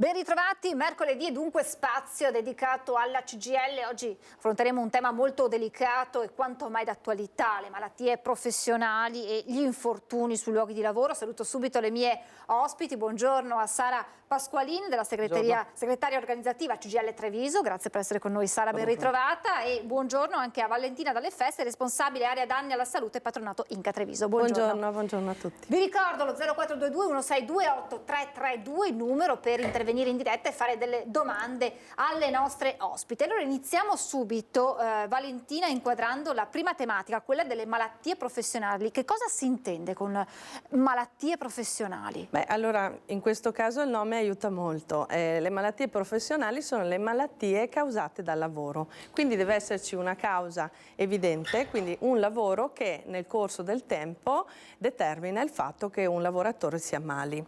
Ben ritrovati, mercoledì e dunque spazio dedicato alla CGIL. Oggi affronteremo un tema molto delicato e quanto mai d'attualità, le malattie professionali e gli infortuni sui luoghi di lavoro. Saluto subito le mie ospiti, buongiorno a Sara Pasqualini della segretaria organizzativa CGIL Treviso, grazie per essere con noi Sara, ben ritrovata, e buongiorno anche a Valentina Dalle Feste, responsabile area danni alla salute e patronato Inca Treviso. Buongiorno. Buongiorno a tutti. Vi ricordo lo 0422 162 8332, il numero per intervenire in diretta e fare delle domande alle nostre ospiti. Allora iniziamo subito, Valentina, inquadrando la prima tematica, quella delle malattie professionali. Che cosa si intende con malattie professionali? Beh, allora in questo caso il nome aiuta molto. Le malattie professionali sono le malattie causate dal lavoro, quindi deve esserci una causa evidente, quindi un lavoro che nel corso del tempo determina il fatto che un lavoratore si ammali.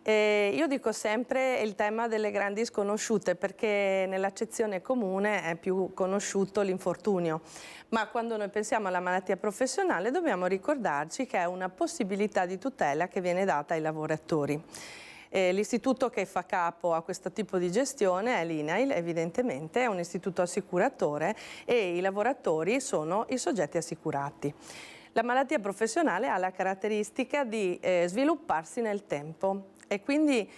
Io dico sempre il tema delle grandi sconosciute, perché nell'accezione comune è più conosciuto l'infortunio, ma quando noi pensiamo alla malattia professionale dobbiamo ricordarci che è una possibilità di tutela che viene data ai lavoratori. L'istituto che fa capo a questo tipo di gestione è l'INAIL, evidentemente è un istituto assicuratore e i lavoratori sono i soggetti assicurati. La malattia professionale ha la caratteristica di svilupparsi nel tempo e quindi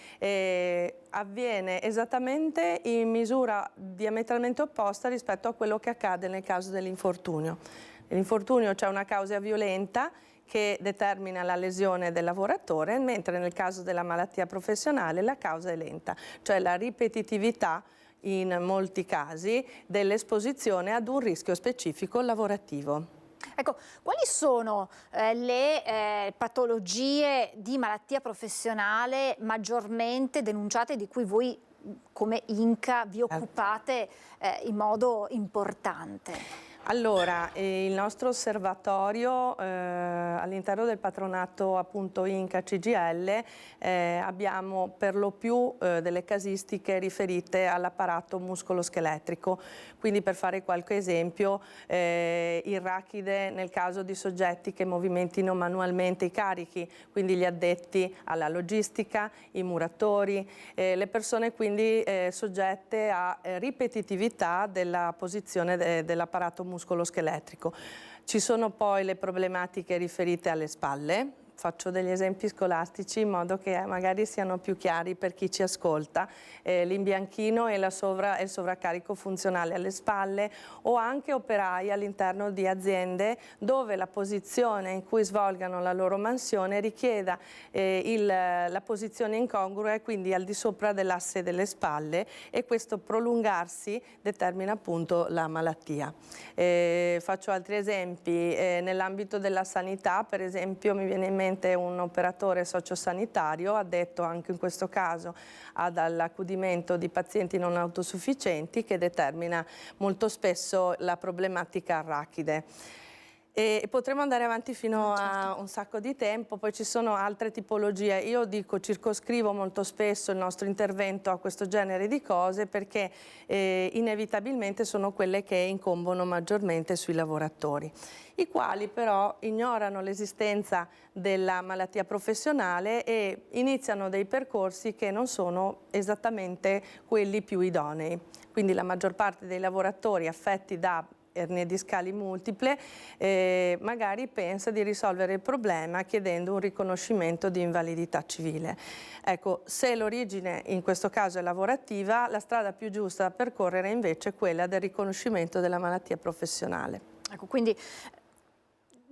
avviene esattamente in misura diametralmente opposta rispetto a quello che accade nel caso dell'infortunio. Nell'infortunio c'è una causa violenta che determina la lesione del lavoratore, mentre nel caso della malattia professionale la causa è lenta, cioè la ripetitività in molti casi dell'esposizione ad un rischio specifico lavorativo. Ecco, quali sono le patologie di malattia professionale maggiormente denunciate, di cui voi come Inca vi occupate in modo importante? Allora, il nostro osservatorio all'interno del patronato appunto Inca CGIL abbiamo per lo più delle casistiche riferite all'apparato muscoloscheletrico, quindi per fare qualche esempio il rachide nel caso di soggetti che movimentino manualmente i carichi, quindi gli addetti alla logistica, i muratori, le persone quindi soggette a ripetitività della posizione dell'apparato muscoloscheletrico. Ci sono poi le problematiche riferite alle spalle. Faccio degli esempi scolastici in modo che magari siano più chiari per chi ci ascolta. L'imbianchino e il sovraccarico funzionale alle spalle, o anche operai all'interno di aziende dove la posizione in cui svolgano la loro mansione richieda la posizione incongrua e quindi al di sopra dell'asse delle spalle, e questo prolungarsi determina appunto la malattia. Faccio altri esempi. Nell'ambito della sanità, per esempio, mi viene in mente un operatore sociosanitario addetto anche in questo caso all'accudimento di pazienti non autosufficienti, che determina molto spesso la problematica arachide. E potremo andare avanti fino a un sacco di tempo. Poi ci sono altre tipologie. Io dico, circoscrivo molto spesso il nostro intervento a questo genere di cose perché inevitabilmente sono quelle che incombono maggiormente sui lavoratori, i quali però ignorano l'esistenza della malattia professionale e iniziano dei percorsi che non sono esattamente quelli più idonei. Quindi la maggior parte dei lavoratori affetti da ernie discali multiple magari pensa di risolvere il problema chiedendo un riconoscimento di invalidità civile. Ecco, se l'origine in questo caso è lavorativa, la strada più giusta da percorrere invece è quella del riconoscimento della malattia professionale. Ecco, quindi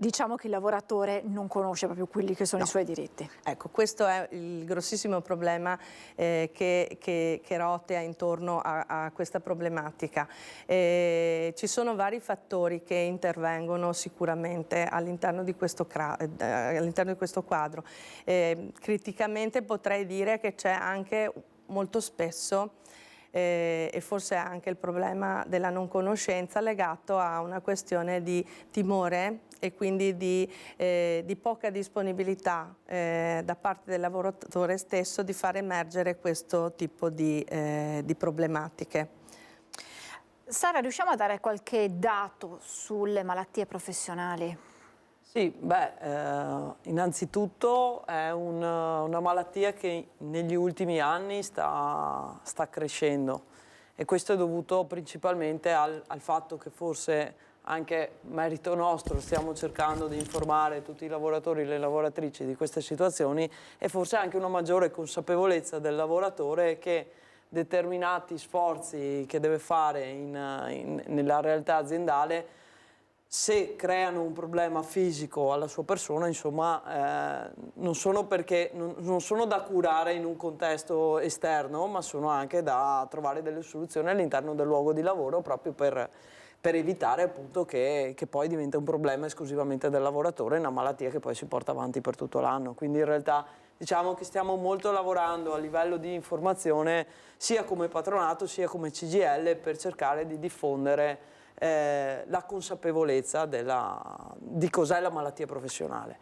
diciamo che il lavoratore non conosce proprio quelli che sono i suoi diritti. Ecco, questo è il grossissimo problema che rotea intorno a questa problematica. Ci sono vari fattori che intervengono sicuramente all'interno di questo quadro. Criticamente potrei dire che c'è anche molto spesso e forse anche il problema della non conoscenza legato a una questione di timore e quindi di poca disponibilità da parte del lavoratore stesso di far emergere questo tipo di problematiche. Sara, riusciamo a dare qualche dato sulle malattie professionali? Sì, innanzitutto è una malattia che negli ultimi anni sta crescendo e questo è dovuto principalmente al fatto che forse anche merito nostro stiamo cercando di informare tutti i lavoratori e le lavoratrici di queste situazioni e forse anche una maggiore consapevolezza del lavoratore che determinati sforzi che deve fare nella realtà aziendale, se creano un problema fisico alla sua persona, insomma, non sono da curare in un contesto esterno, ma sono anche da trovare delle soluzioni all'interno del luogo di lavoro proprio per evitare appunto che poi diventa un problema esclusivamente del lavoratore, una malattia che poi si porta avanti per tutto l'anno. Quindi in realtà diciamo che stiamo molto lavorando a livello di informazione sia come patronato sia come CGIL per cercare di diffondere la consapevolezza di cos'è la malattia professionale.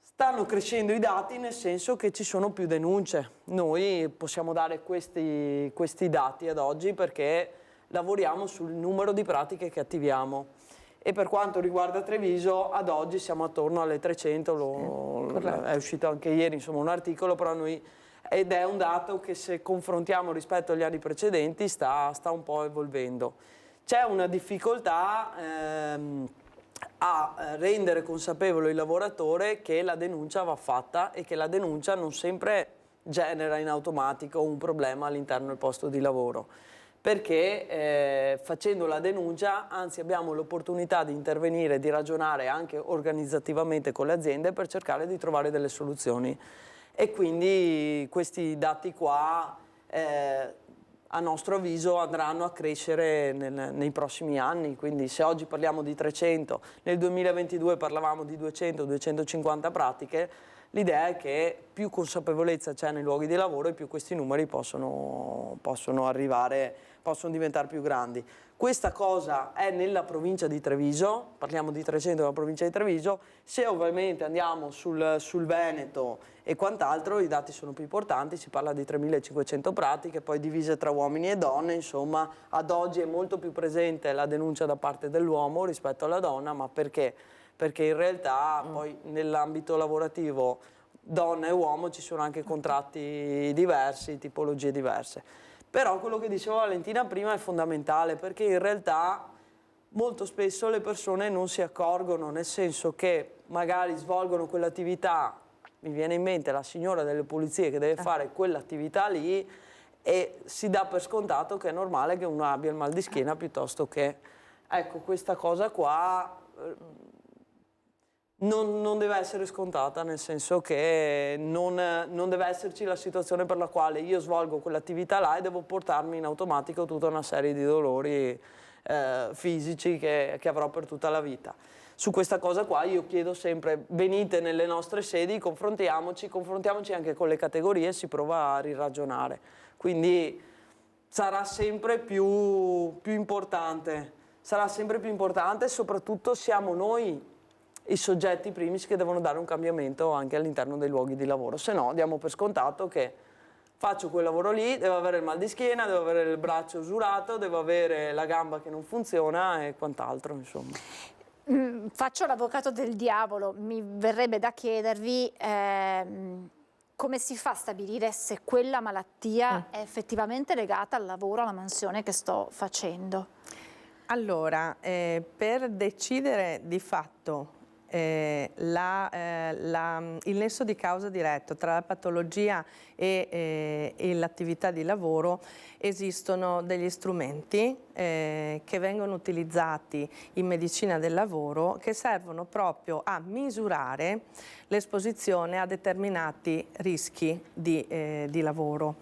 Stanno crescendo i dati nel senso che ci sono più denunce. Noi possiamo dare questi dati ad oggi perché lavoriamo sul numero di pratiche che attiviamo e per quanto riguarda Treviso ad oggi siamo attorno alle 300, è uscito anche ieri insomma, un articolo, però ed è un dato che se confrontiamo rispetto agli anni precedenti sta un po' evolvendo. C'è una difficoltà a rendere consapevole il lavoratore che la denuncia va fatta e che la denuncia non sempre genera in automatico un problema all'interno del posto di lavoro. Perché facendo la denuncia, anzi abbiamo l'opportunità di intervenire, di ragionare anche organizzativamente con le aziende per cercare di trovare delle soluzioni. E quindi questi dati qua a nostro avviso andranno a crescere nei prossimi anni, quindi se oggi parliamo di 300, nel 2022 parlavamo di 200-250 pratiche, l'idea è che più consapevolezza c'è nei luoghi di lavoro e più questi numeri possono diventare più grandi. Questa cosa è nella provincia di Treviso, parliamo di 300 nella provincia di Treviso, se ovviamente andiamo sul Veneto e quant'altro i dati sono più importanti, si parla di 3.500 pratiche, poi divise tra uomini e donne, insomma ad oggi è molto più presente la denuncia da parte dell'uomo rispetto alla donna, ma perché? Perché in realtà poi nell'ambito lavorativo donna e uomo ci sono anche contratti diversi, tipologie diverse. Però quello che diceva Valentina prima è fondamentale perché in realtà molto spesso le persone non si accorgono, nel senso che magari svolgono quell'attività, mi viene in mente la signora delle pulizie che deve fare quell'attività lì e si dà per scontato che è normale che uno abbia il mal di schiena piuttosto che... Ecco, questa cosa qua... Non deve essere scontata, nel senso che non deve esserci la situazione per la quale io svolgo quell'attività là e devo portarmi in automatico tutta una serie di dolori fisici che avrò per tutta la vita. Su questa cosa qua io chiedo sempre, venite nelle nostre sedi, confrontiamoci anche con le categorie e si prova a riragionare. Quindi sarà sempre più importante, e soprattutto siamo noi i soggetti primis che devono dare un cambiamento anche all'interno dei luoghi di lavoro, se no diamo per scontato che faccio quel lavoro lì, devo avere il mal di schiena, devo avere il braccio usurato, devo avere la gamba che non funziona e quant'altro, insomma. Faccio l'avvocato del diavolo, mi verrebbe da chiedervi come si fa a stabilire se quella malattia è effettivamente legata al lavoro, alla mansione che sto facendo? Allora, per decidere di fatto il nesso di causa diretto tra la patologia e l'attività di lavoro esistono degli strumenti che vengono utilizzati in medicina del lavoro che servono proprio a misurare l'esposizione a determinati rischi di lavoro.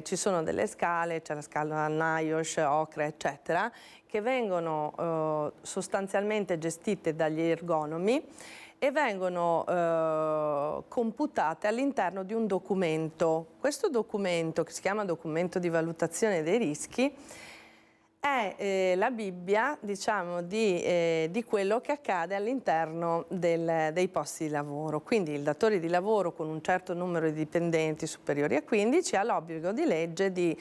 Ci sono delle scale, c'è la scala NIOSH, OCRA, eccetera, che vengono sostanzialmente gestite dagli ergonomi e vengono computate all'interno di un documento. Questo documento, che si chiama documento di valutazione dei rischi, è la Bibbia, diciamo, di quello che accade all'interno dei posti di lavoro. Quindi il datore di lavoro con un certo numero di dipendenti superiori a 15 ha l'obbligo di legge di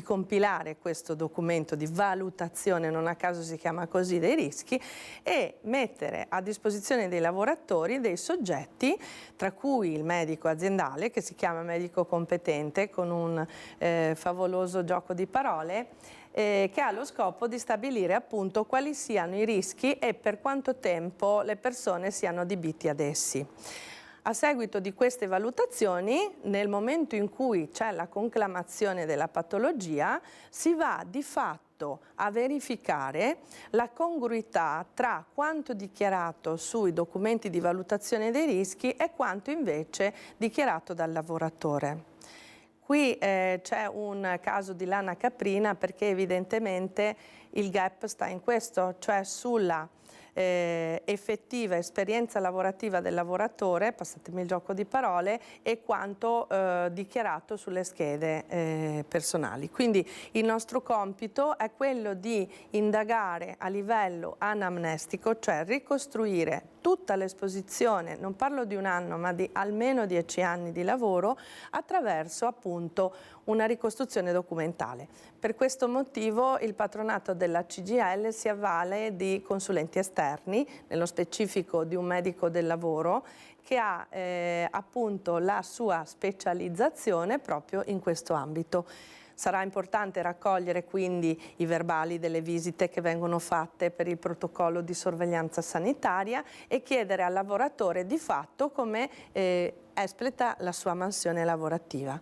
compilare questo documento di valutazione, non a caso si chiama così, dei rischi, e mettere a disposizione dei lavoratori dei soggetti, tra cui il medico aziendale, che si chiama medico competente, con un favoloso gioco di parole, che ha lo scopo di stabilire appunto quali siano i rischi e per quanto tempo le persone siano adibiti ad essi. A seguito di queste valutazioni, nel momento in cui c'è la conclamazione della patologia, si va di fatto a verificare la congruità tra quanto dichiarato sui documenti di valutazione dei rischi e quanto invece dichiarato dal lavoratore. Qui c'è un caso di lana caprina perché evidentemente il gap sta in questo, cioè sulla effettiva esperienza lavorativa del lavoratore, passatemi il gioco di parole, e quanto dichiarato sulle schede personali. Quindi il nostro compito è quello di indagare a livello anamnestico, cioè ricostruire tutta l'esposizione, non parlo di un anno ma di almeno 10 anni di lavoro, attraverso appunto una ricostruzione documentale. Per questo motivo il patronato della CGIL si avvale di consulenti esterni, nello specifico di un medico del lavoro, che ha appunto la sua specializzazione proprio in questo ambito. Sarà importante raccogliere quindi i verbali delle visite che vengono fatte per il protocollo di sorveglianza sanitaria e chiedere al lavoratore di fatto come espleta la sua mansione lavorativa.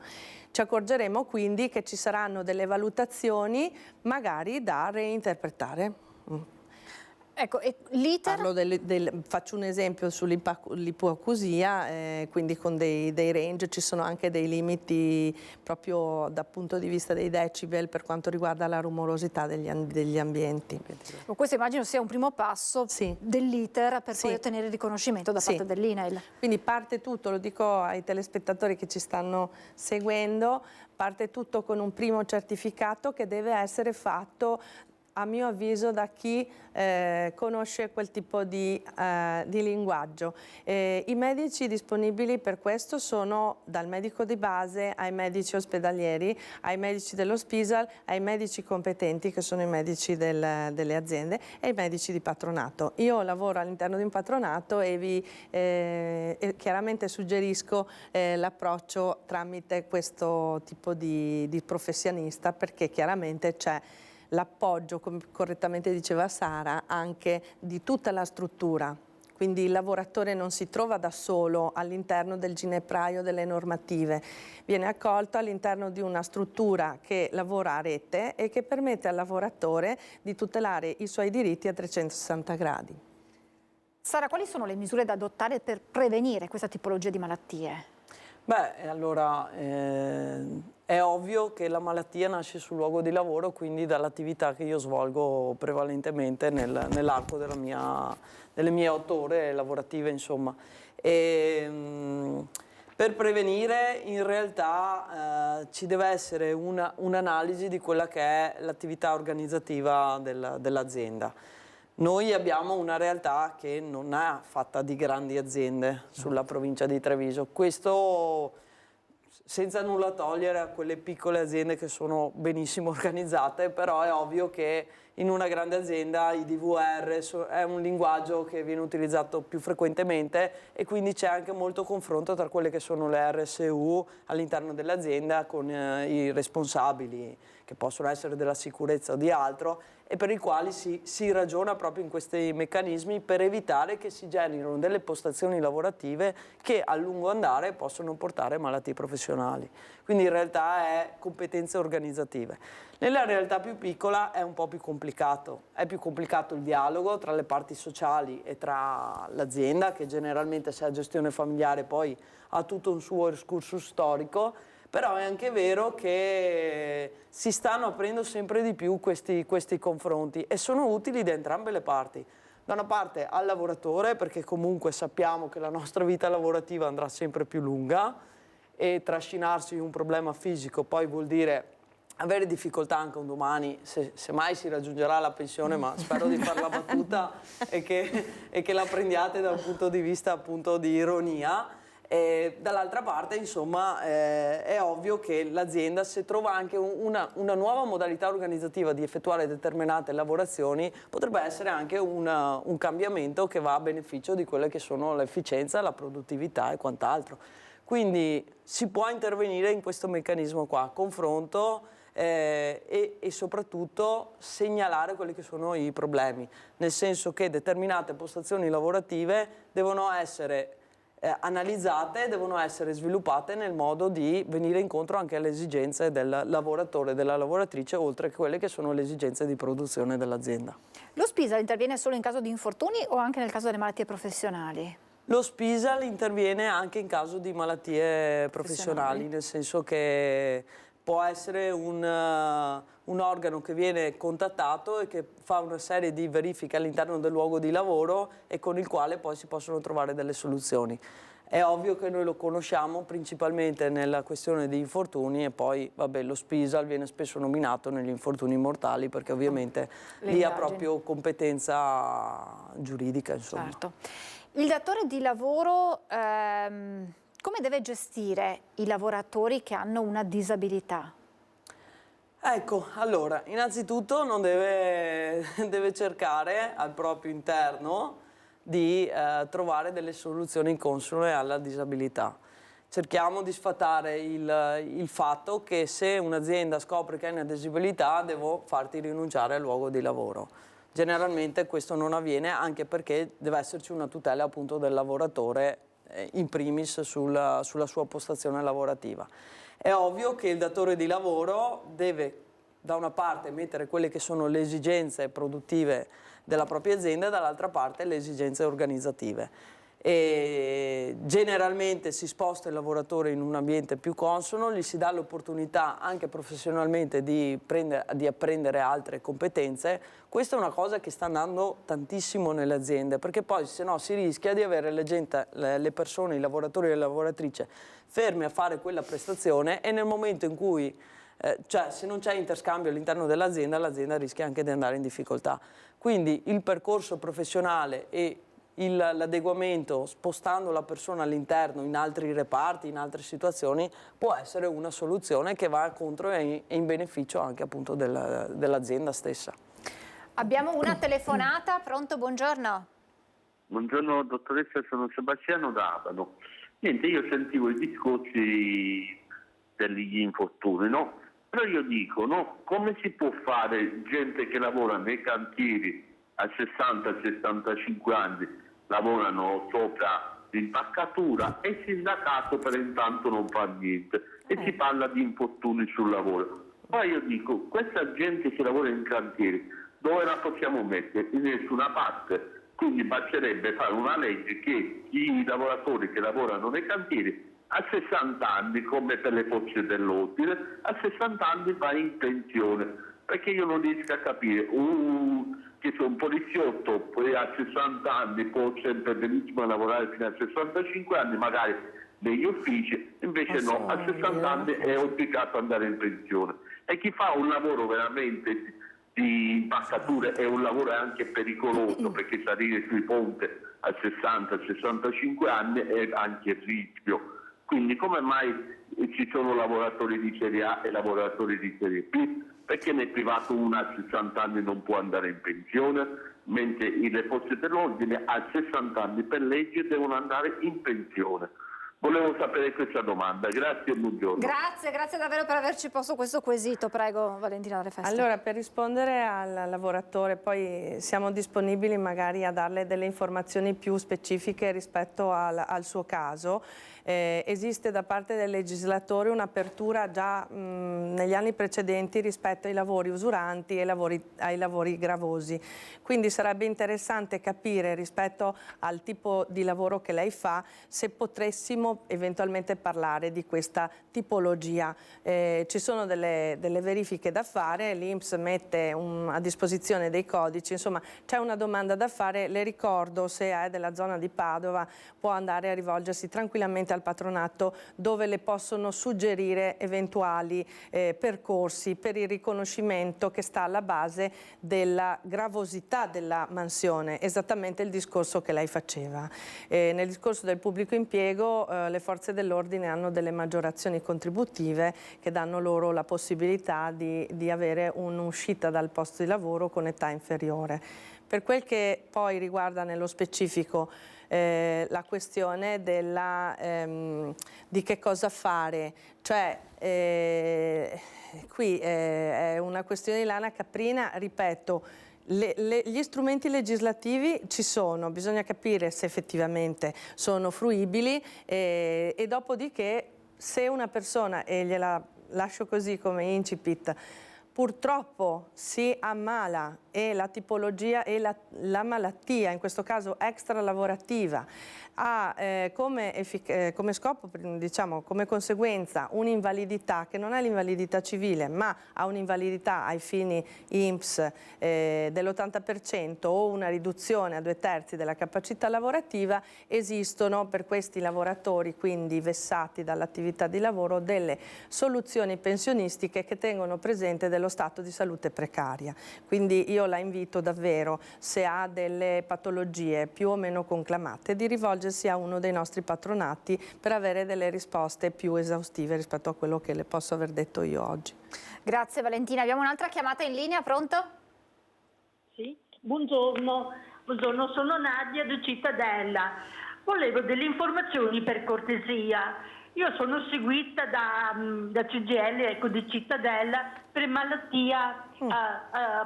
Ci accorgeremo quindi che ci saranno delle valutazioni magari da reinterpretare. Ecco, e l'iter? Faccio un esempio sull'ipoacusia, quindi con dei range, ci sono anche dei limiti proprio dal punto di vista dei decibel per quanto riguarda la rumorosità degli ambienti. Questo immagino sia un primo passo dell'iter per poi ottenere il riconoscimento da parte dell'INAIL. Quindi parte tutto, lo dico ai telespettatori che ci stanno seguendo, parte tutto con un primo certificato che deve essere fatto a mio avviso da chi conosce quel tipo di linguaggio. I medici disponibili per questo sono dal medico di base ai medici ospedalieri, ai medici dell'Ospedale, ai medici competenti che sono i medici delle aziende e ai medici di patronato. Io lavoro all'interno di un patronato e chiaramente suggerisco l'approccio tramite questo tipo di professionista, perché chiaramente c'è l'appoggio, come correttamente diceva Sara, anche di tutta la struttura. Quindi il lavoratore non si trova da solo all'interno del ginepraio delle normative, viene accolto all'interno di una struttura che lavora a rete e che permette al lavoratore di tutelare i suoi diritti a 360 gradi. Sara, quali sono le misure da adottare per prevenire questa tipologia di malattie? Beh, allora è ovvio che la malattia nasce sul luogo di lavoro, quindi dall'attività che io svolgo prevalentemente nell'arco delle mie 8 ore lavorative, insomma. Per prevenire in realtà ci deve essere un'analisi di quella che è l'attività organizzativa dell'azienda. Noi abbiamo una realtà che non è fatta di grandi aziende sulla provincia di Treviso. Questo senza nulla togliere a quelle piccole aziende che sono benissimo organizzate, però è ovvio che in una grande azienda i DVR è un linguaggio che viene utilizzato più frequentemente e quindi c'è anche molto confronto tra quelle che sono le RSU all'interno dell'azienda con i responsabili, che possono essere della sicurezza o di altro, e per i quali si ragiona proprio in questi meccanismi per evitare che si generino delle postazioni lavorative che a lungo andare possono portare a malattie professionali. Quindi in realtà è competenze organizzative. Nella realtà più piccola è un po' più complicato. È più complicato il dialogo tra le parti sociali e tra l'azienda, che generalmente, se ha gestione familiare, poi ha tutto un suo excursus storico. Però è anche vero che si stanno aprendo sempre di più questi confronti e sono utili da entrambe le parti. Da una parte al lavoratore, perché comunque sappiamo che la nostra vita lavorativa andrà sempre più lunga e trascinarsi un problema fisico poi vuol dire avere difficoltà anche un domani, se mai si raggiungerà la pensione, ma spero di far la battuta e che la prendiate da un punto di vista appunto di ironia. Dall'altra parte, insomma, è ovvio che l'azienda, se trova anche una nuova modalità organizzativa di effettuare determinate lavorazioni, potrebbe essere anche un cambiamento che va a beneficio di quelle che sono l'efficienza, la produttività e quant'altro. Quindi si può intervenire in questo meccanismo qua, confronto e soprattutto segnalare quelli che sono i problemi, nel senso che determinate postazioni lavorative devono essere analizzate, devono essere sviluppate nel modo di venire incontro anche alle esigenze del lavoratore e della lavoratrice, oltre che quelle che sono le esigenze di produzione dell'azienda. Lo SPISAL interviene solo in caso di infortuni o anche nel caso delle malattie professionali? Lo SPISAL interviene anche in caso di malattie professionali, nel senso che può essere un organo che viene contattato e che fa una serie di verifiche all'interno del luogo di lavoro e con il quale poi si possono trovare delle soluzioni. È ovvio che noi lo conosciamo principalmente nella questione di infortuni e poi vabbè, lo SPISAL viene spesso nominato negli infortuni mortali perché ovviamente lì ha proprio competenza giuridica, insomma. Certo. Il datore di lavoro come deve gestire i lavoratori che hanno una disabilità? Ecco, allora, innanzitutto non deve cercare al proprio interno di trovare delle soluzioni consone alla disabilità. Cerchiamo di sfatare il fatto che se un'azienda scopre che hai una disabilità, devo farti rinunciare al luogo di lavoro. Generalmente questo non avviene anche perché deve esserci una tutela appunto del lavoratore in primis sulla sua postazione lavorativa. È ovvio che il datore di lavoro deve da una parte mettere quelle che sono le esigenze produttive della propria azienda e dall'altra parte le esigenze organizzative. E generalmente si sposta il lavoratore in un ambiente più consono, gli si dà l'opportunità anche professionalmente di apprendere altre competenze. Questa è una cosa che sta andando tantissimo nelle aziende, perché poi se no si rischia di avere le persone, i lavoratori e le lavoratrici fermi a fare quella prestazione e nel momento in cui cioè se non c'è interscambio all'interno dell'azienda, l'azienda rischia anche di andare in difficoltà. Quindi il percorso professionale e l'adeguamento, spostando la persona all'interno in altri reparti, in altre situazioni, può essere una soluzione che va contro e in beneficio anche appunto dell'azienda stessa. Abbiamo una telefonata, pronto, buongiorno. Buongiorno dottoressa, sono Sebastiano da Abano. Niente, io sentivo i discorsi degli infortuni, no? Però io dico, no? Come si può fare gente che lavora nei cantieri a 60-65 anni, lavorano sopra l'impaccatura e il sindacato per intanto non fa niente e si parla di infortuni sul lavoro. Poi io dico, questa gente che lavora in cantieri, dove la possiamo mettere? In nessuna parte. Quindi basterebbe fare una legge che i lavoratori che lavorano nei cantieri a 60 anni, come per le forze dell'ordine, a 60 anni va in pensione. Perché io non riesco a capire, che sono un poliziotto, poi a 60 anni può sempre benissimo lavorare fino a 65 anni, magari negli uffici, invece no, a 60 anni è obbligato ad andare in pensione. E chi fa un lavoro veramente di impaccature è un lavoro anche pericoloso, perché salire sui ponti a 60-65 anni è anche rischio. Quindi come mai ci sono lavoratori di serie A e lavoratori di serie B? Perché nel privato uno a 60 anni non può andare in pensione, mentre le forze dell'ordine a 60 anni per legge devono andare in pensione. Volevo sapere questa domanda, grazie e buongiorno. Grazie davvero per averci posto questo quesito, prego Valentina Refesta. Allora, per rispondere al lavoratore, poi siamo disponibili magari a darle delle informazioni più specifiche rispetto al suo caso. Esiste da parte del legislatore un'apertura già negli anni precedenti rispetto ai lavori usuranti e ai lavori gravosi. Quindi sarebbe interessante capire rispetto al tipo di lavoro che lei fa se potessimo potremmo eventualmente parlare di questa tipologia. Ci sono delle verifiche da fare, l'INPS mette a disposizione dei codici, insomma c'è una domanda da fare. Le ricordo, se è della zona di Padova, può andare a rivolgersi tranquillamente al patronato, dove le possono suggerire eventuali percorsi per il riconoscimento che sta alla base della gravosità della mansione, esattamente il discorso che lei faceva. Nel discorso del pubblico impiego le forze dell'ordine hanno delle maggiorazioni contributive che danno loro la possibilità di avere un'uscita dal posto di lavoro con età inferiore. Per quel che poi riguarda nello specifico la questione di che cosa fare, cioè qui è una questione di lana caprina, ripeto. Gli strumenti legislativi ci sono, bisogna capire se effettivamente sono fruibili e dopodiché se una persona, e gliela lascio così come incipit, purtroppo si ammala e la tipologia e la malattia, in questo caso extralavorativa, ha come scopo, diciamo, come conseguenza un'invalidità che non è l'invalidità civile, ma ha un'invalidità ai fini INPS dell'80% o una riduzione a 2/3 della capacità lavorativa, esistono per questi lavoratori, quindi vessati dall'attività di lavoro, delle soluzioni pensionistiche che tengono presente dello stato di salute precaria. Quindi io la invito davvero, se ha delle patologie più o meno conclamate, di rivolgersi a uno dei nostri patronati per avere delle risposte più esaustive rispetto a quello che le posso aver detto io oggi. Grazie Valentina. Abbiamo un'altra chiamata in linea, pronto? Sì, buongiorno, sono Nadia di Cittadella. Volevo delle informazioni per cortesia. Io sono seguita da CGIL, ecco, di Cittadella per malattia,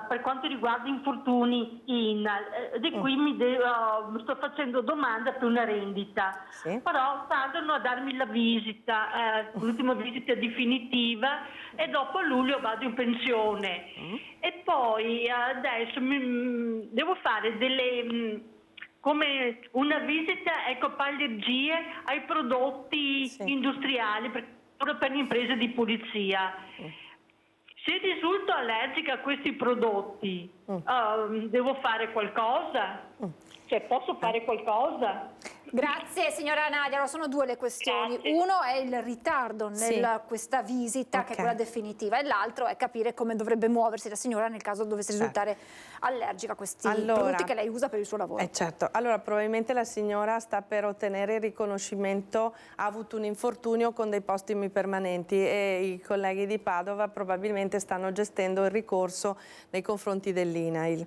per quanto riguarda infortuni INAL, di cui mi sto facendo domanda per una rendita. Sì. Però tardano a darmi la visita, l'ultima visita definitiva, e dopo a luglio vado in pensione. E poi adesso devo fare delle... come una visita, ecco, per allergie ai prodotti industriali per le imprese di pulizia. Se risulto allergica a questi prodotti, devo fare qualcosa? Cioè, posso fare qualcosa? Grazie signora Nadia. Allora, sono due le questioni. Grazie. Uno è il ritardo nella questa visita, che è quella definitiva, e l'altro è capire come dovrebbe muoversi la signora nel caso dovesse risultare allergica a questi prodotti che lei usa per il suo lavoro. Certo, allora probabilmente la signora sta per ottenere il riconoscimento, ha avuto un infortunio con dei postumi permanenti e i colleghi di Padova probabilmente stanno gestendo il ricorso nei confronti dell'INAIL.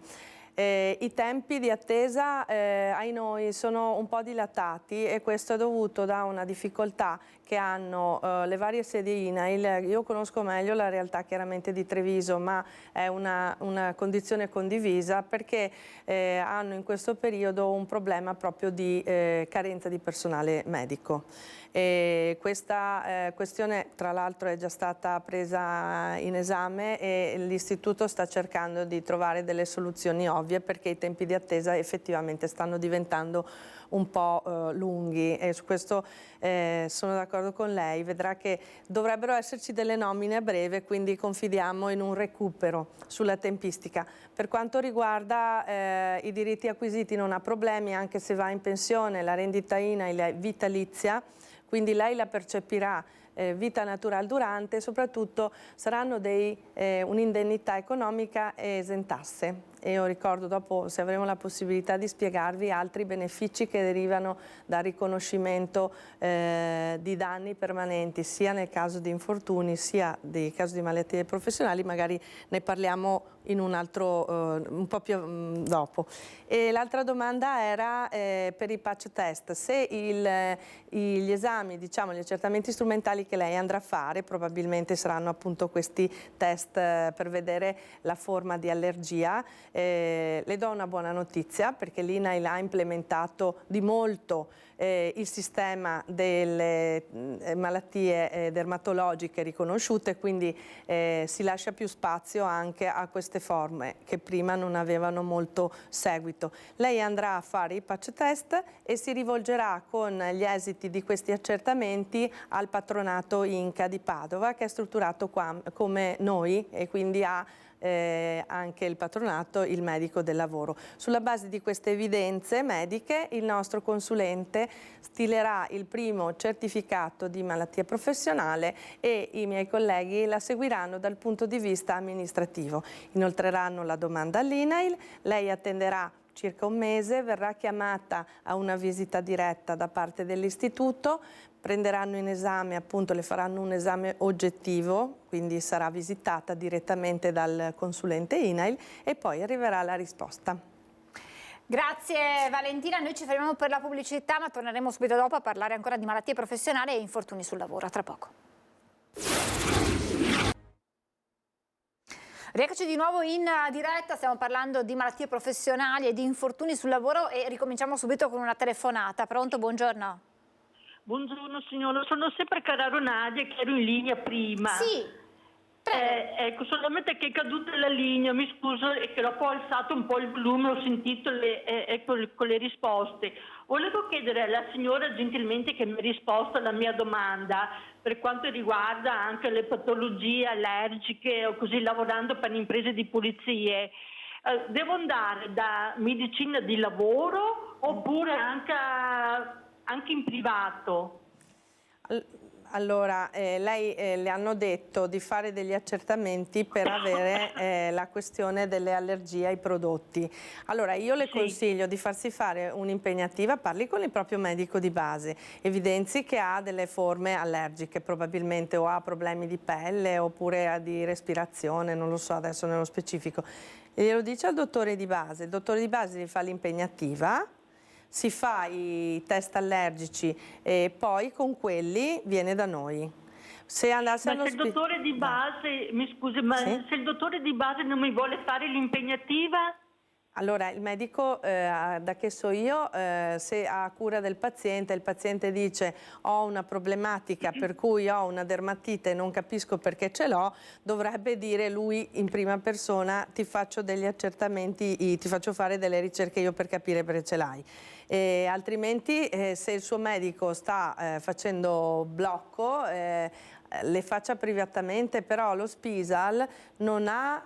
I tempi di attesa ai noi sono un po' dilatati e questo è dovuto da una difficoltà che hanno le varie sedi INAIL. Io conosco meglio la realtà chiaramente di Treviso, ma è una condizione condivisa perché hanno in questo periodo un problema proprio di carenza di personale medico. Questa questione tra l'altro è già stata presa in esame e l'Istituto sta cercando di trovare delle soluzioni ovvie perché i tempi di attesa effettivamente stanno diventando un po' lunghi e su questo sono d'accordo con lei. Vedrà che dovrebbero esserci delle nomine a breve, quindi confidiamo in un recupero sulla tempistica. Per quanto riguarda i diritti acquisiti non ha problemi, anche se va in pensione la rendita INAIL è vitalizia, quindi lei la percepirà vita natural durante e soprattutto saranno un'indennità economica esentasse. E io ricordo dopo, se avremo la possibilità di spiegarvi, altri benefici che derivano dal riconoscimento di danni permanenti, sia nel caso di infortuni, sia nel caso di malattie professionali, magari ne parliamo in un altro, un po' più dopo. E l'altra domanda era per i patch test, se gli esami, diciamo, gli accertamenti strumentali che lei andrà a fare probabilmente saranno appunto questi test per vedere la forma di allergia. Le do una buona notizia perché l'INAIL ha implementato di molto il sistema delle malattie dermatologiche riconosciute, quindi si lascia più spazio anche a queste forme che prima non avevano molto seguito. Lei andrà a fare i patch test e si rivolgerà con gli esiti di questi accertamenti al patronato INCA di Padova, che è strutturato qua come noi e quindi ha anche il patronato, il medico del lavoro. Sulla base di queste evidenze mediche il nostro consulente stilerà il primo certificato di malattia professionale e i miei colleghi la seguiranno dal punto di vista amministrativo. Inoltreranno la domanda all'INAIL, lei attenderà circa un mese, verrà chiamata a una visita diretta da parte dell'istituto, prenderanno in esame, appunto le faranno un esame oggettivo, quindi sarà visitata direttamente dal consulente INAIL e poi arriverà la risposta. Grazie Valentina, noi ci fermiamo per la pubblicità ma torneremo subito dopo a parlare ancora di malattie professionali e infortuni sul lavoro, a tra poco. Rieccoci di nuovo in diretta, stiamo parlando di malattie professionali e di infortuni sul lavoro e ricominciamo subito con una telefonata. Pronto? Buongiorno. Buongiorno signora, sono sempre Carraro Nadia che ero in linea prima. Sì. Ecco, solamente che è caduta la linea, mi scuso, e che dopo ho alzato un po' il volume, ho sentito con le risposte. Volevo chiedere alla signora gentilmente che mi ha risposto alla mia domanda per quanto riguarda anche le patologie allergiche o così, lavorando per imprese di pulizie. Devo andare da medicina di lavoro oppure anche in privato? Allora, lei le hanno detto di fare degli accertamenti per avere la questione delle allergie ai prodotti. Allora, io le consiglio di farsi fare un'impegnativa, parli con il proprio medico di base, evidenzi che ha delle forme allergiche, probabilmente o ha problemi di pelle oppure di respirazione, non lo so adesso nello specifico. E glielo dice al dottore di base, il dottore di base gli fa l'impegnativa, si fa i test allergici e poi con quelli viene da noi. Se andasse ma se il dottore di base, mi scusi, ma sì? se il dottore di base non mi vuole fare l'impegnativa? Allora, il medico, da che so io, se ha cura del paziente, il paziente dice ho una problematica per cui ho una dermatite e non capisco perché ce l'ho, dovrebbe dire lui in prima persona ti faccio degli accertamenti, ti faccio fare delle ricerche io per capire perché ce l'hai. Altrimenti se il suo medico sta facendo blocco, le faccia privatamente, però lo Spisal non ha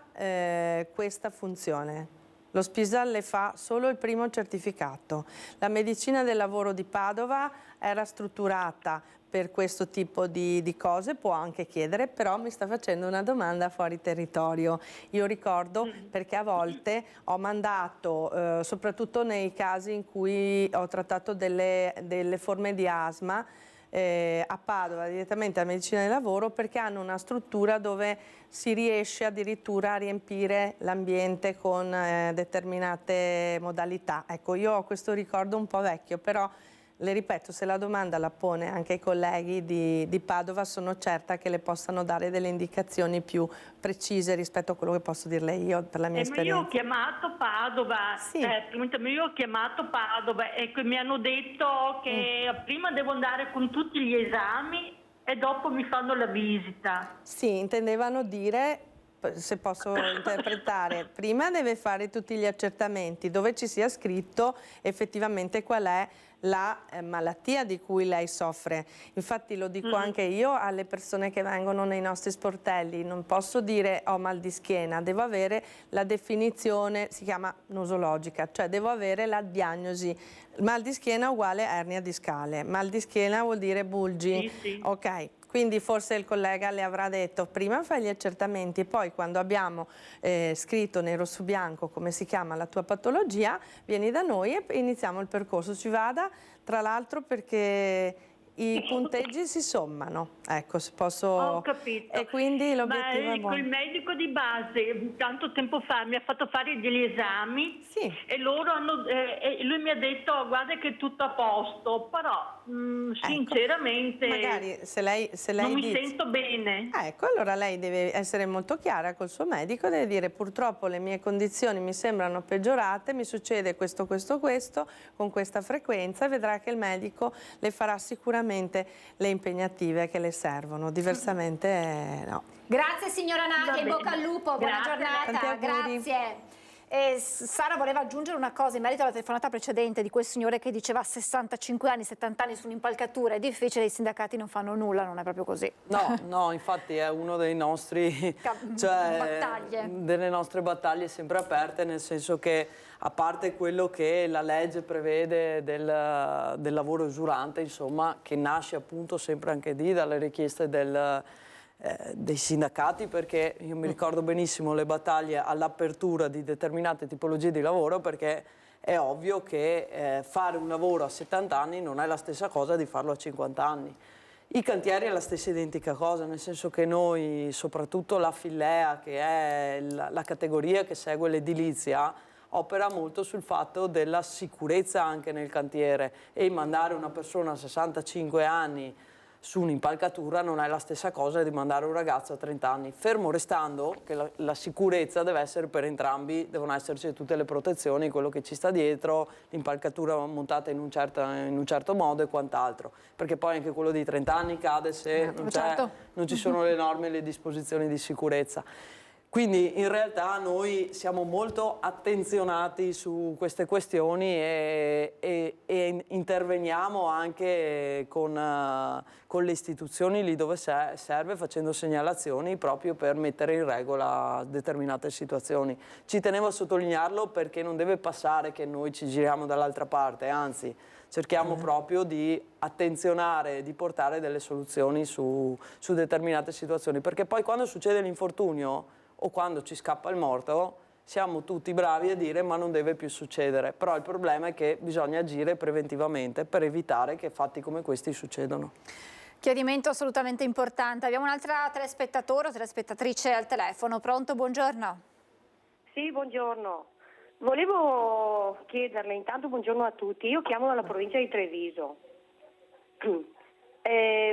questa funzione. Lo Spisal le fa solo il primo certificato. La medicina del lavoro di Padova era strutturata per questo tipo di cose, può anche chiedere, però mi sta facendo una domanda fuori territorio. Io ricordo perché a volte ho mandato, soprattutto nei casi in cui ho trattato delle forme di asma, a Padova direttamente alla medicina del lavoro, perché hanno una struttura dove si riesce addirittura a riempire l'ambiente con determinate modalità. Ecco, io ho questo ricordo un po' vecchio, però le ripeto, se la domanda la pone anche ai colleghi di Padova, sono certa che le possano dare delle indicazioni più precise rispetto a quello che posso dirle io per la mia esperienza. Ma io ho chiamato Padova, sì. Io ho chiamato Padova e mi hanno detto che prima devo andare con tutti gli esami e dopo mi fanno la visita. Sì, intendevano dire, se posso interpretare, prima deve fare tutti gli accertamenti dove ci sia scritto effettivamente qual è la malattia di cui lei soffre. Infatti lo dico anche io alle persone che vengono nei nostri sportelli, non posso dire ho mal di schiena, devo avere la definizione, si chiama nosologica, cioè devo avere la diagnosi. Mal di schiena uguale ernia discale, mal di schiena vuol dire bulging, sì. Ok. Quindi forse il collega le avrà detto prima fai gli accertamenti, poi quando abbiamo scritto nero su bianco come si chiama la tua patologia, vieni da noi e iniziamo il percorso. Ci vada tra l'altro perché i punteggi si sommano, ecco, se posso... Ho capito. E quindi l'obiettivo è buono. Il medico di base tanto tempo fa mi ha fatto fare degli esami, Sì. e loro hanno, lui mi ha detto guarda che è tutto a posto, però sinceramente Magari se lei non mi dice... sento bene. Ecco, allora lei deve essere molto chiara col suo medico, deve dire purtroppo le mie condizioni mi sembrano peggiorate, mi succede questo, con questa frequenza, e vedrà che il medico le farà sicuramente le impegnative che le servono, diversamente no. Grazie signora Nadia, in bene. bocca al lupo, buona Grazie. giornata, Tanti auguri. grazie. E Sara voleva aggiungere una cosa in merito alla telefonata precedente di quel signore che diceva 65 anni, 70 anni su un'impalcatura, è difficile, i sindacati non fanno nulla, non è proprio così. No, infatti è uno dei nostri, battaglie. delle nostre battaglie sempre aperte, nel senso che a parte quello che la legge prevede del lavoro usurante, insomma, che nasce appunto sempre anche lì dalle richieste dei sindacati, perché io mi ricordo benissimo le battaglie all'apertura di determinate tipologie di lavoro, perché è ovvio che fare un lavoro a 70 anni non è la stessa cosa di farlo a 50 anni. I cantieri è la stessa identica cosa, nel senso che noi, soprattutto la Fillea, che è la categoria che segue l'edilizia, opera molto sul fatto della sicurezza anche nel cantiere, e mandare una persona a 65 anni su un'impalcatura non è la stessa cosa di mandare un ragazzo a 30 anni, fermo restando che la sicurezza deve essere per entrambi, devono esserci tutte le protezioni, quello che ci sta dietro, l'impalcatura montata in un certo modo e quant'altro, perché poi anche quello di 30 anni cade se non ci sono le norme e le disposizioni di sicurezza. Quindi in realtà noi siamo molto attenzionati su queste questioni e interveniamo anche con le istituzioni lì dove serve, facendo segnalazioni proprio per mettere in regola determinate situazioni. Ci tenevo a sottolinearlo perché non deve passare che noi ci giriamo dall'altra parte, anzi cerchiamo proprio di attenzionare, di portare delle soluzioni su determinate situazioni, perché poi quando succede l'infortunio o quando ci scappa il morto, siamo tutti bravi a dire ma non deve più succedere, però il problema è che bisogna agire preventivamente per evitare che fatti come questi succedano. Chiarimento assolutamente importante. Abbiamo un'altra telespettatore o telespettatrice al telefono. Pronto? Buongiorno. Sì, buongiorno. Volevo chiederle intanto buongiorno a tutti. Io chiamo dalla provincia di Treviso.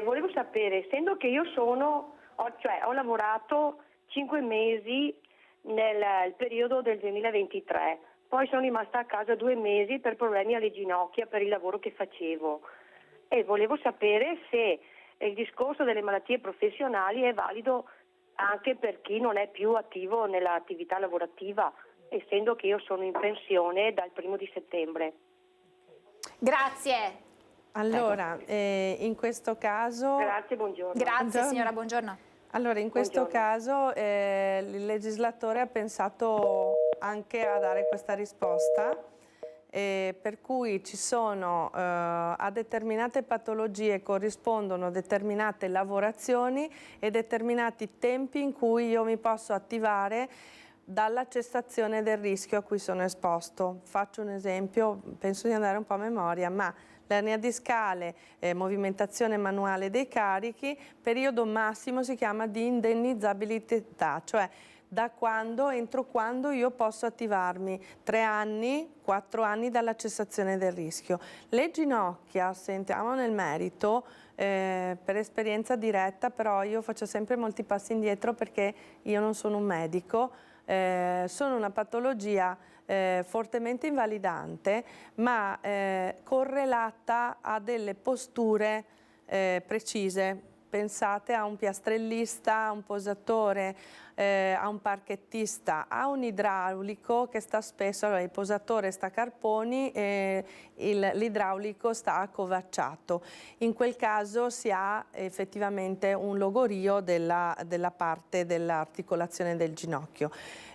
Volevo sapere, essendo che io ho lavorato 5 mesi nel periodo del 2023, poi sono rimasta a casa 2 mesi per problemi alle ginocchia per il lavoro che facevo, e volevo sapere se il discorso delle malattie professionali è valido anche per chi non è più attivo nell'attività lavorativa, essendo che io sono in pensione dal 1° di settembre. Grazie. Allora, in questo caso... Grazie, buongiorno. Grazie Buongiorno. signora, buongiorno. Allora, in questo caso il legislatore ha pensato anche a dare questa risposta, per cui ci sono a determinate patologie corrispondono determinate lavorazioni e determinati tempi in cui io mi posso attivare dalla cessazione del rischio a cui sono esposto. Faccio un esempio, penso di andare un po' a memoria, ma l'ernia discale, movimentazione manuale dei carichi, periodo massimo si chiama di indennizzabilità, cioè da quando, entro quando io posso attivarmi, 3 anni, 4 anni dalla cessazione del rischio. Le ginocchia, se entriamo nel merito, per esperienza diretta, però io faccio sempre molti passi indietro perché io non sono un medico, sono una patologia fortemente invalidante, ma correlata a delle posture precise. Pensate a un piastrellista, a un posatore, a un parchettista, a un idraulico che sta spesso, allora il posatore sta a carponi e l'idraulico sta accovacciato. In quel caso si ha effettivamente un logorio della parte dell'articolazione del ginocchio.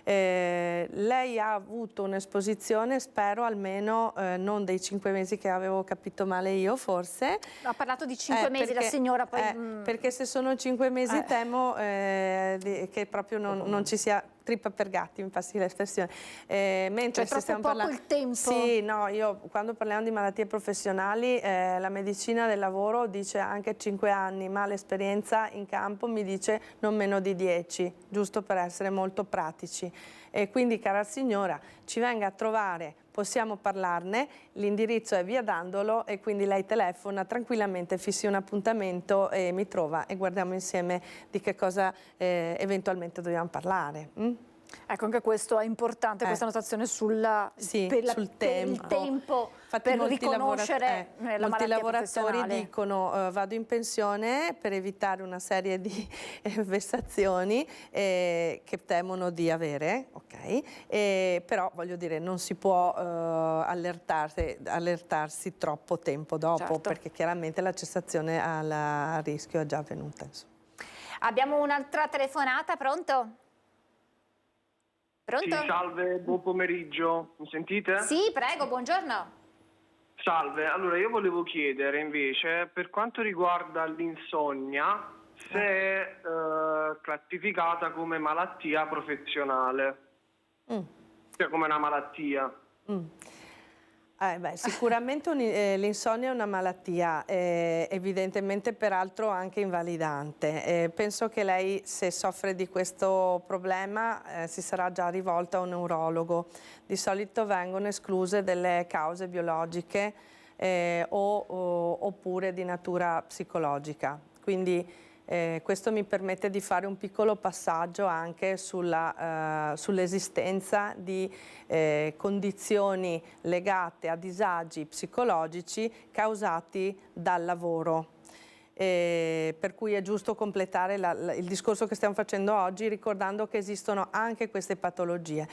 Lei ha avuto un'esposizione, spero almeno non dei 5 mesi che avevo capito male io forse. Ha parlato di 5 mesi la signora, poi... Perché se sono 5 mesi temo che proprio non ci sia trippa per gatti, mi passi l'espressione. Mentre Cioè, troppo poco il tempo. Sì, no, io quando parliamo di malattie professionali, la medicina del lavoro dice anche 5 anni, ma l'esperienza in campo mi dice non meno di 10, giusto per essere molto pratici. E quindi, cara signora, ci venga a trovare, possiamo parlarne, l'indirizzo è via Dandolo e quindi lei telefona tranquillamente, fissi un appuntamento e mi trova e guardiamo insieme di che cosa eventualmente dobbiamo parlare. Ecco, anche questo è importante, questa notazione sul tempo. Infatti per riconoscere la malattia molti lavoratori professionale. dicono vado in pensione per evitare una serie di vessazioni che temono di avere, ok? Però voglio dire non si può allertarsi troppo tempo dopo, certo, perché chiaramente la cessazione al rischio è già avvenuta. Insomma. Abbiamo un'altra telefonata, pronto? Pronto? Sì, salve, buon pomeriggio, mi sentite? Sì, prego, buongiorno. Salve, allora io volevo chiedere invece per quanto riguarda l'insonnia se è classificata come malattia professionale, cioè come una malattia. Sicuramente l'insonnia è una malattia, evidentemente peraltro anche invalidante. Penso che lei, se soffre di questo problema, si sarà già rivolta a un neurologo. Di solito vengono escluse delle cause biologiche oppure di natura psicologica. Quindi questo mi permette di fare un piccolo passaggio anche sull'esistenza di condizioni legate a disagi psicologici causati dal lavoro. Per cui è giusto completare il discorso che stiamo facendo oggi ricordando che esistono anche queste patologie.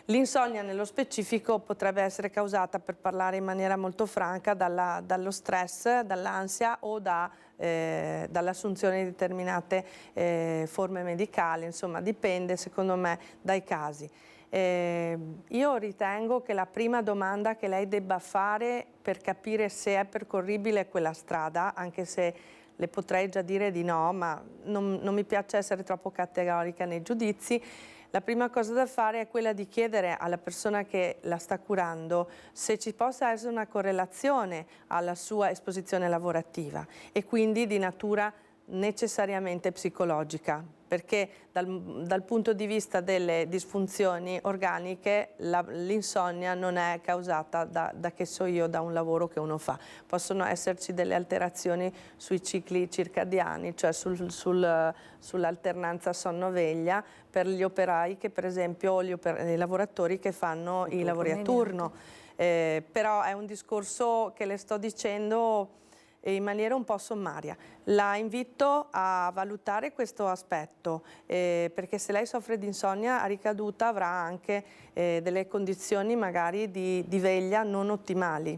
L'insonnia nello specifico potrebbe essere causata, per parlare in maniera molto franca, dallo stress, dall'ansia o dall'assunzione di determinate forme medicali, insomma dipende secondo me dai casi. Io ritengo che la prima domanda che lei debba fare per capire se è percorribile quella strada, anche se le potrei già dire di no, ma non mi piace essere troppo categorica nei giudizi, la prima cosa da fare è quella di chiedere alla persona che la sta curando se ci possa essere una correlazione alla sua esposizione lavorativa e quindi di natura necessariamente psicologica, perché dal punto di vista delle disfunzioni organiche l'insonnia non è causata da che so io, da un lavoro che uno fa. Possono esserci delle alterazioni sui cicli circadiani, cioè sull'alternanza sonno-veglia per gli operai che per esempio, i lavoratori che fanno i lavori a turno. Però è un discorso che le sto dicendo in maniera un po' sommaria. La invito a valutare questo aspetto perché se lei soffre di insonnia a ricaduta avrà anche delle condizioni magari di veglia non ottimali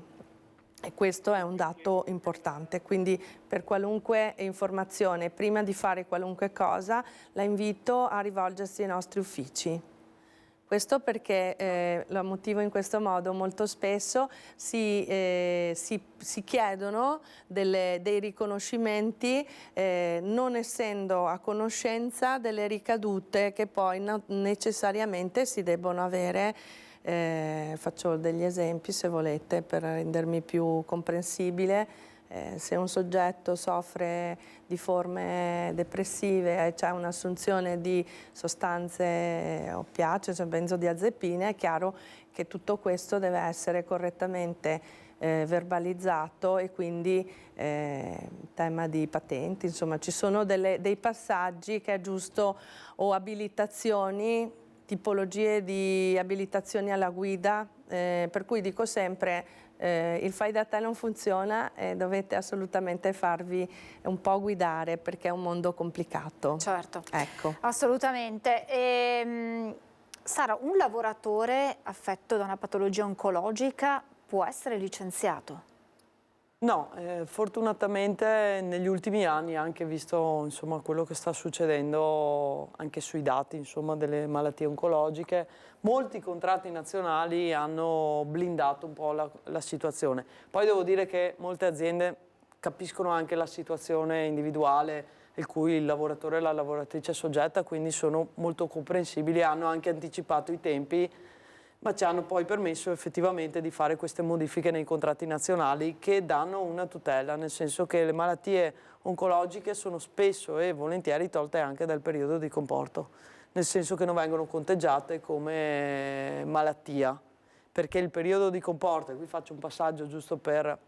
e questo è un dato importante, quindi per qualunque informazione prima di fare qualunque cosa la invito a rivolgersi ai nostri uffici. Questo perché, lo motivo in questo modo, molto spesso si chiedono dei riconoscimenti non essendo a conoscenza delle ricadute che poi necessariamente si debbono avere. Faccio degli esempi se volete per rendermi più comprensibile. Se un soggetto soffre di forme depressive e c'è un'assunzione di sostanze oppiacee, cioè benzodiazepine, è chiaro che tutto questo deve essere correttamente verbalizzato e quindi tema di patenti, insomma ci sono dei passaggi che è giusto, o abilitazioni, tipologie di abilitazioni alla guida, per cui dico sempre il fai da te non funziona e dovete assolutamente farvi un po' guidare perché è un mondo complicato. Certo, ecco. Assolutamente. Sara, un lavoratore affetto da una patologia oncologica può essere licenziato? No, fortunatamente negli ultimi anni, anche visto insomma, quello che sta succedendo anche sui dati insomma, delle malattie oncologiche, molti contratti nazionali hanno blindato un po' la situazione. Poi devo dire che molte aziende capiscono anche la situazione individuale il cui il lavoratore e la lavoratrice è soggetta, quindi sono molto comprensibili, hanno anche anticipato i tempi, ma ci hanno poi permesso effettivamente di fare queste modifiche nei contratti nazionali che danno una tutela, nel senso che le malattie oncologiche sono spesso e volentieri tolte anche dal periodo di comporto, nel senso che non vengono conteggiate come malattia, perché il periodo di comporto, e qui faccio un passaggio giusto per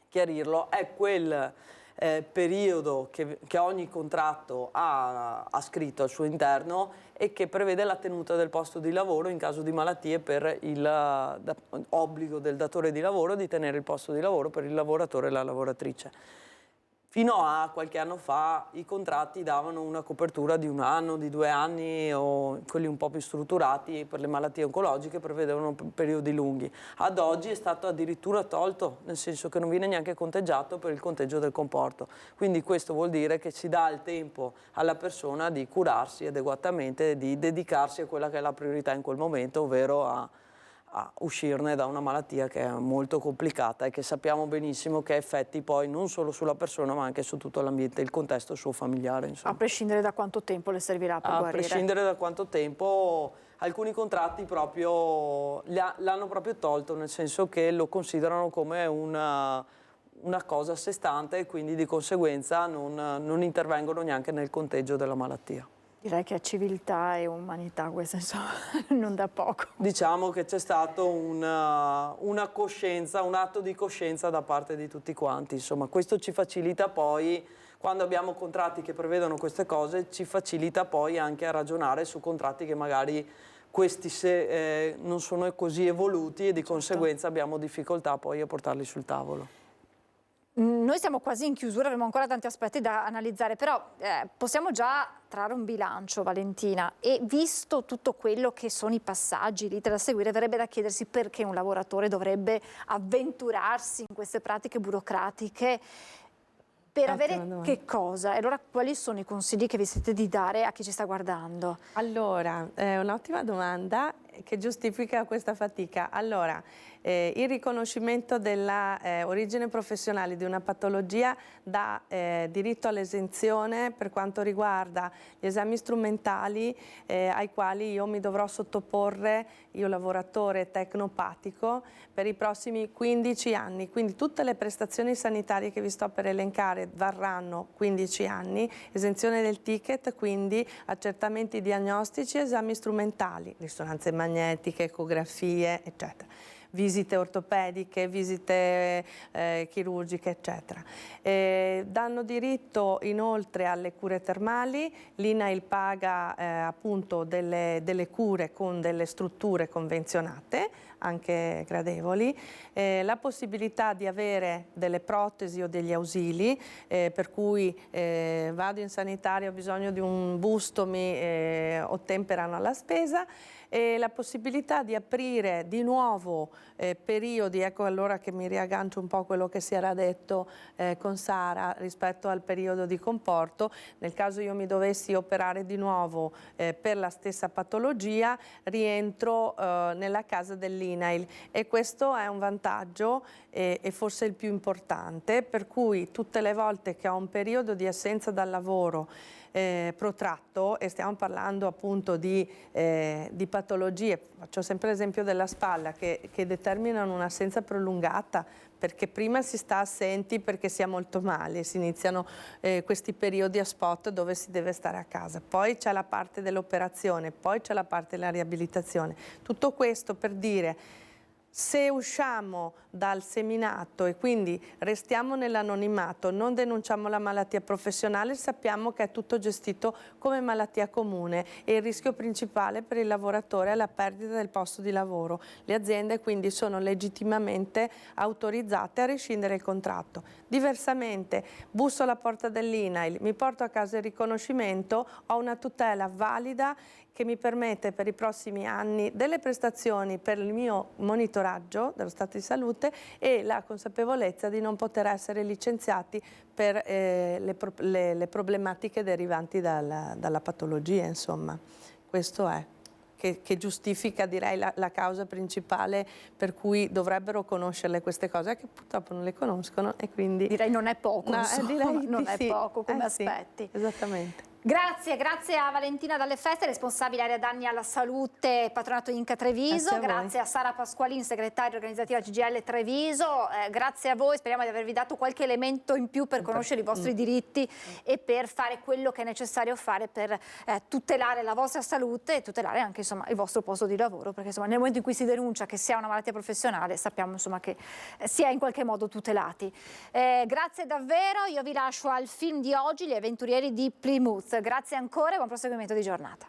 chiarirlo, è quel periodo che ogni contratto ha scritto al suo interno e che prevede la tenuta del posto di lavoro in caso di malattie per l'obbligo del datore di lavoro di tenere il posto di lavoro per il lavoratore e la lavoratrice. Fino a qualche anno fa i contratti davano una copertura di 1 anno, di 2 anni, o quelli un po' più strutturati per le malattie oncologiche prevedevano periodi lunghi. Ad oggi è stato addirittura tolto, nel senso che non viene neanche conteggiato per il conteggio del comporto. Quindi questo vuol dire che si dà il tempo alla persona di curarsi adeguatamente e di dedicarsi a quella che è la priorità in quel momento, ovvero a uscirne da una malattia che è molto complicata e che sappiamo benissimo che ha effetti poi non solo sulla persona ma anche su tutto l'ambiente, il contesto suo familiare. Insomma. A prescindere da quanto tempo le servirà per guarire? A prescindere da quanto tempo, alcuni contratti proprio l'hanno proprio tolto, nel senso che lo considerano come una cosa a sé stante e quindi di conseguenza non intervengono neanche nel conteggio della malattia. Direi che è civiltà e umanità, questo insomma, non da poco. Diciamo che c'è stato una coscienza, un atto di coscienza da parte di tutti quanti. Insomma, questo ci facilita poi, quando abbiamo contratti che prevedono queste cose, ci facilita poi anche a ragionare su contratti che magari questi non sono così evoluti e di conseguenza abbiamo difficoltà poi a portarli sul tavolo. Noi siamo quasi in chiusura, avremo ancora tanti aspetti da analizzare, però possiamo già trarre un bilancio, Valentina, e visto tutto quello che sono i passaggi, l'iter da seguire, verrebbe da chiedersi perché un lavoratore dovrebbe avventurarsi in queste pratiche burocratiche per avere che cosa? E allora quali sono i consigli che vi siete di dare a chi ci sta guardando? Allora, è un'ottima domanda che giustifica questa fatica. Allora, il riconoscimento della origine professionale di una patologia dà diritto all'esenzione per quanto riguarda gli esami strumentali ai quali io mi dovrò sottoporre, io lavoratore tecnopatico, per i prossimi 15 anni. Quindi tutte le prestazioni sanitarie che vi sto per elencare varranno 15 anni, esenzione del ticket, quindi accertamenti diagnostici, esami strumentali, risonanze magnetiche, ecografie, eccetera. Visite ortopediche, visite chirurgiche, eccetera. Danno diritto inoltre alle cure termali, l'INAIL paga appunto delle cure con delle strutture convenzionate, anche gradevoli, la possibilità di avere delle protesi o degli ausili, per cui vado in sanitario, ho bisogno di un busto, mi ottemperano alla spesa, e la possibilità di aprire di nuovo periodi, ecco allora che mi riaggancio un po' a quello che si era detto con Sara rispetto al periodo di comporto. Nel caso io mi dovessi operare di nuovo per la stessa patologia, rientro nella casa dell'INAIL, e questo è un vantaggio e forse il più importante, per cui tutte le volte che ho un periodo di assenza dal lavoro protratto, e stiamo parlando appunto di patologie, faccio sempre l'esempio della spalla, che determinano un'assenza prolungata, perché prima si sta assenti perché si è molto male, si iniziano questi periodi a spot dove si deve stare a casa, poi c'è la parte dell'operazione, poi c'è la parte della riabilitazione. Tutto questo per dire, se usciamo dal seminato e quindi restiamo nell'anonimato, non denunciamo la malattia professionale, sappiamo che è tutto gestito come malattia comune e il rischio principale per il lavoratore è la perdita del posto di lavoro. Le aziende quindi sono legittimamente autorizzate a rescindere il contratto. Diversamente, busso alla porta dell'INAIL, mi porto a casa il riconoscimento, ho una tutela valida che mi permette per i prossimi anni delle prestazioni per il mio monitoraggio dello stato di salute e la consapevolezza di non poter essere licenziati per le problematiche derivanti dalla patologia, insomma. Questo è, che giustifica, direi, la causa principale per cui dovrebbero conoscerle queste cose, che purtroppo non le conoscono, e quindi... Direi non è poco, No, insomma, direi non di è sì. poco come Sì, aspetti. esattamente. Grazie a Valentina Dalle Feste, responsabile area danni alla salute, Patronato Inca Treviso, grazie a Sara Pasqualin, segretaria organizzativa CGIL Treviso, grazie a voi, speriamo di avervi dato qualche elemento in più per conoscere i vostri diritti e per fare quello che è necessario fare per tutelare la vostra salute e tutelare anche, insomma, il vostro posto di lavoro, perché, insomma, nel momento in cui si denuncia che si ha una malattia professionale sappiamo, insomma, che si è in qualche modo tutelati. Grazie davvero, io vi lascio al film di oggi, Gli avventurieri di Plymouth. Grazie ancora e buon proseguimento di giornata.